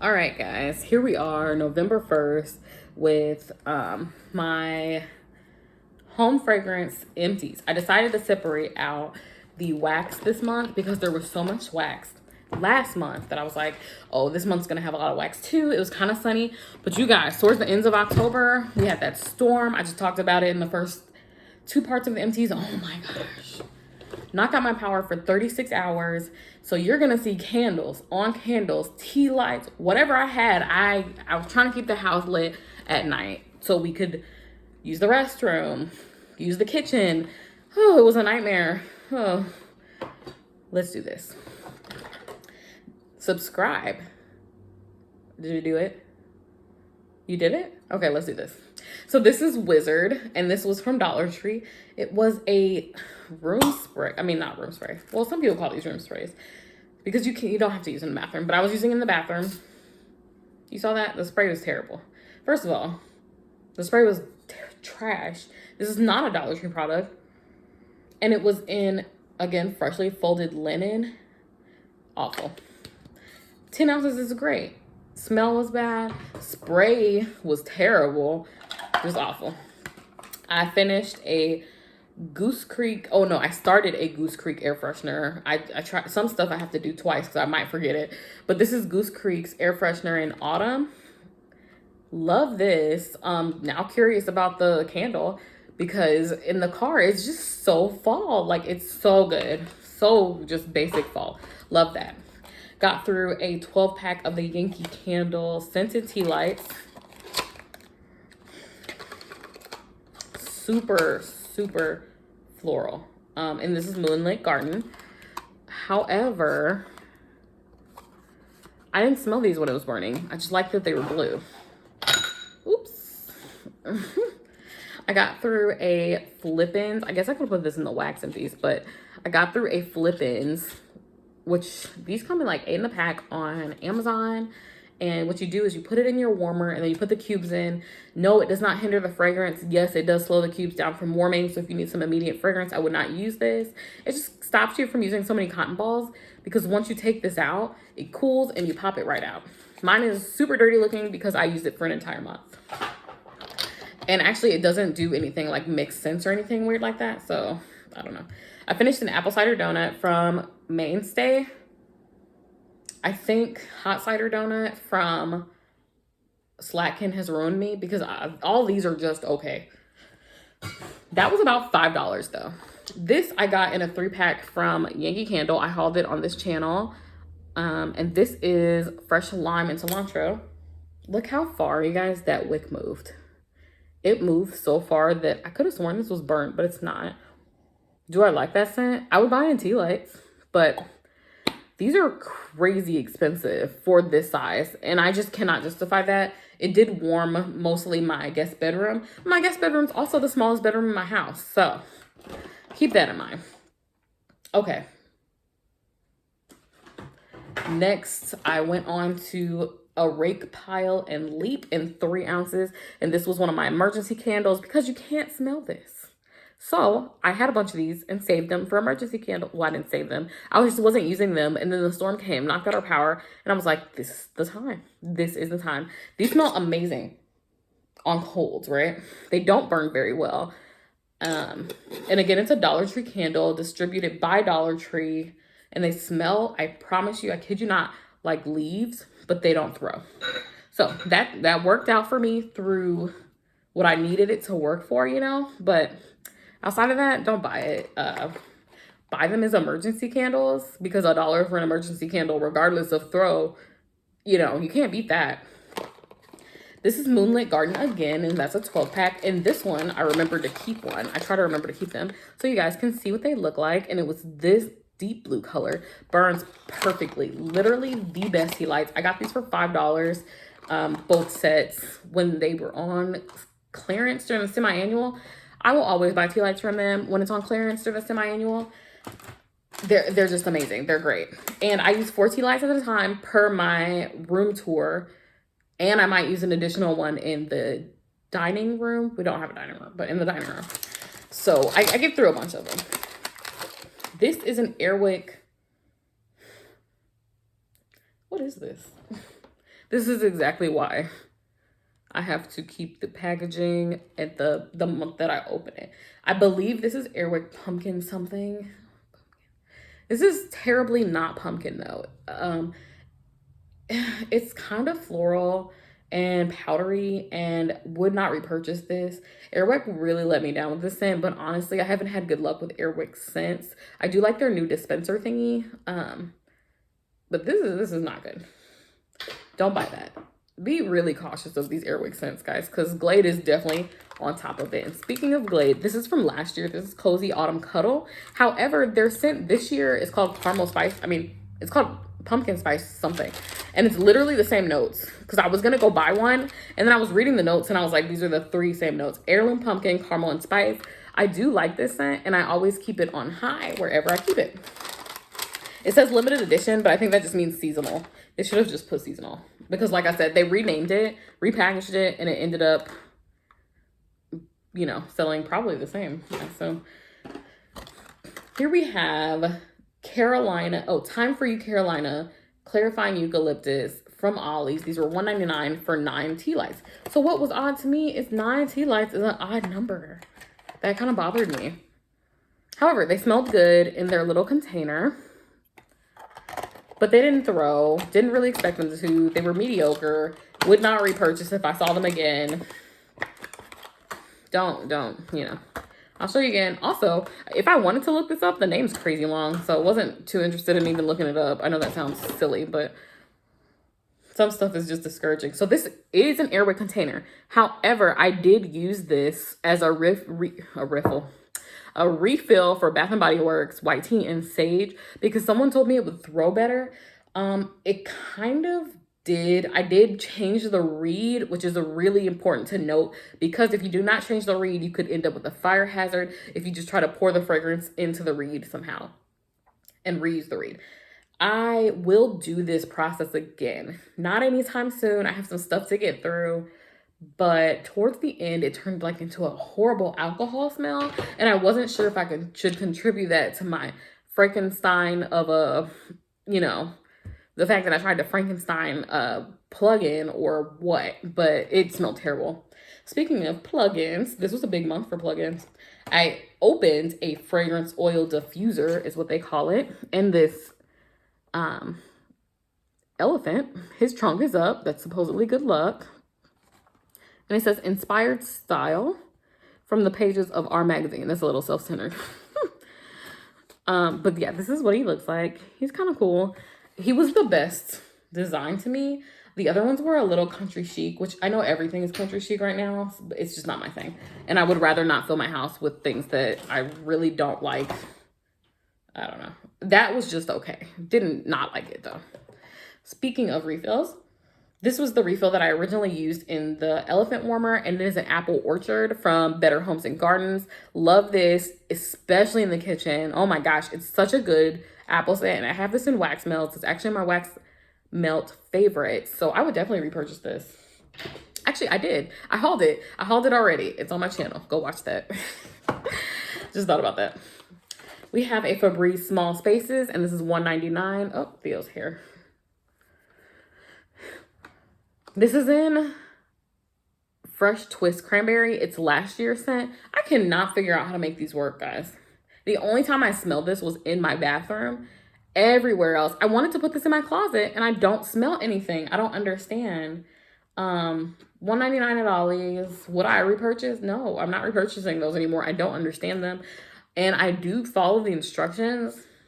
All right, guys, here we are, November 1st, with my home fragrance Empties. I decided to separate out the wax this month because there was so much wax last month that I was like, oh, this month's gonna have a lot of wax too. It was kind of sunny, but you guys, towards the ends of October, we had that storm. I just talked about it in the first two parts of the Empties. Oh my gosh. Knocked out my power for 36 hours. So you're gonna see candles on candles, tea lights, whatever I had. I was trying to keep the house lit at night so we could use the restroom, use the kitchen. Oh, it was a nightmare. Oh, let's do this. Subscribe. Did you do it? You did it? Okay, let's do this. So this is Wizard, and this was from Dollar Tree. It was a room spray. I mean, not room spray. Well, some people call these room sprays because you don't have to use it in the bathroom. But I was using it in the bathroom. You saw that? The spray was terrible. First of all, the spray was trash. This is not a Dollar Tree product, and it was in, again, freshly folded linen. Awful. 10 ounces is great. Smell was bad. Spray was terrible. It was awful. I finished a Goose Creek. Oh no, I started a Goose Creek air freshener. I tried some stuff I have to do twice because I might forget it. But this is Goose Creek's air freshener in autumn. Love this. Now curious about the candle because in the car it's just so fall. Like it's so good. So just basic fall. Love that. Got through a 12 pack of the Yankee Candle scented tea lights. Super, super floral. And this is Moonlit Garden. However, I didn't smell these when it was burning. I just liked that they were blue. Oops. I got through a Flippins. I guess I could put this in the wax Empties, but I got through a Flippins, which these come in like 8 in a pack on Amazon. And what you do is you put it in your warmer and then you put the cubes in. No, it does not hinder the fragrance. Yes, it does slow the cubes down from warming. So if you need some immediate fragrance, I would not use this. It just stops you from using so many cotton balls because once you take this out, it cools and you pop it right out. Mine is super dirty looking because I used it for an entire month. And actually it doesn't do anything like mixed scents or anything weird like that. So I don't know. I finished an apple cider donut from Mainstay. I think hot cider donut from Slatkin has ruined me because all these are just okay. That was about $5 though. This I got in a 3-pack from Yankee Candle. I hauled it on this channel. And this is fresh lime and cilantro. Look how far, you guys, that wick moved. It moved so far that I could have sworn this was burnt, but it's not. Do I like that scent? I would buy it in tea lights, but these are crazy expensive for this size, and I just cannot justify that. It did warm mostly my guest bedroom. My guest bedroom's also the smallest bedroom in my house, so keep that in mind. Okay. Next, I went on to a Rake Pile and Leap in 3 ounces, and this was one of my emergency candles because you can't smell this. So I had a bunch of these and saved them for emergency candle. Well, I didn't save them. I just wasn't using them. And then the storm came, knocked out our power. And I was like, this is the time. This is the time. These smell amazing on colds, right? They don't burn very well. And again, it's a Dollar Tree candle distributed by Dollar Tree. And they smell, I promise you, I kid you not, like leaves, but they don't throw. So that worked out for me through what I needed it to work for, you know? But outside of that, don't buy it. Buy them as emergency candles because $1 for an emergency candle, regardless of throw, you know, you can't beat that. This is Moonlit Garden again, and that's a 12-pack. And this one, I remember to keep one. I try to remember to keep them so you guys can see what they look like. And it was this deep blue color. Burns perfectly. Literally the best tea lights. I got these for $5, both sets, when they were on clearance during the semi-annual. I will always buy tea lights from them when it's on clearance during the semi-annual. They're just amazing. They're great. And I use 4 tea lights at a time per my room tour. And I might use an additional one in the dining room. We don't have a dining room, but in the dining room. So I get through a bunch of them. This is an Airwick. What is this? This is exactly why I have to keep the packaging at the month that I open it. I believe this is Airwick Pumpkin something. This is terribly not pumpkin though. It's kind of floral and powdery, and would not repurchase this. Airwick really let me down with this scent, but honestly, I haven't had good luck with Airwick since. I do like their new dispenser thingy, but this is not good. Don't buy that. Be really cautious of these Airwick scents, guys, because Glade is definitely on top of it. And speaking of Glade, this is from last year. This is Cozy Autumn Cuddle. However, their scent this year is called Caramel Spice. I mean, it's called Pumpkin Spice something. And it's literally the same notes, because I was going to go buy one. And then I was reading the notes and I was like, these are the 3 same notes. Heirloom Pumpkin, Caramel, and Spice. I do like this scent, and I always keep it on high wherever I keep it. It says limited edition, but I think that just means seasonal. They should have just put seasonal. Because like I said, they renamed it, repackaged it, and it ended up, you know, selling probably the same. Yeah, so here we have Carolina. Oh, Time for You Carolina Clarifying Eucalyptus from Ollie's. These were $1.99 for 9 tea lights. So what was odd to me is 9 tea lights is an odd number. That kind of bothered me. However, they smelled good in their little container. But they didn't throw. Didn't really expect them to. They were mediocre. Would not repurchase if I saw them again. Don't, you know. I'll show you again. Also, if I wanted to look this up, the name's crazy long. So I wasn't too interested in even looking it up. I know that sounds silly, but some stuff is just discouraging. So this is an Airwick container. However, I did use this as a refill for Bath and Body Works White Tea and Sage, because someone told me it would throw better. It kind of did. I did change the reed, which is a really important to note, because if you do not change the reed, you could end up with a fire hazard if you just try to pour the fragrance into the reed somehow and reuse the reed. I will do this process again. Not anytime soon. I have some stuff to get through. But towards the end, it turned like into a horrible alcohol smell. And I wasn't sure if I should contribute that to my Frankenstein of a, you know, the fact that I tried to Frankenstein plug-in or what. But it smelled terrible. Speaking of plug-ins, this was a big month for plug-ins. I opened a fragrance oil diffuser, is what they call it. And this elephant, his trunk is up. That's supposedly good luck. And it says inspired style from the pages of our magazine. That's a little self-centered. But yeah, this is what he looks like. He's kind of cool. He was the best design to me. The other ones were a little country chic, which I know everything is country chic right now, but it's just not my thing. And I would rather not fill my house with things that I really don't like. I don't know. That was just okay. Didn't not like it though. Speaking of refills, this was the refill that I originally used in the elephant warmer, and it is an apple orchard from Better Homes and Gardens. Love this, especially in the kitchen. Oh my gosh, it's such a good apple scent, and I have this in wax melts. It's actually my wax melt favorite, so I would definitely repurchase this. Actually, I did. I hauled it. I hauled it already. It's on my channel. Go watch that. Just thought about that. We have a Febreze Small Spaces, and this is $1.99. Oh, Theo's hair. This is in Fresh Twist Cranberry. It's last year's scent. I cannot figure out how to make these work, guys. The only time I smelled this was in my bathroom. Everywhere else, I wanted to put this in my closet, and I don't smell anything. I don't understand. $1.99 at Ollie's. Would I repurchase? No, I'm not repurchasing those anymore. I don't understand them. And I do follow the instructions.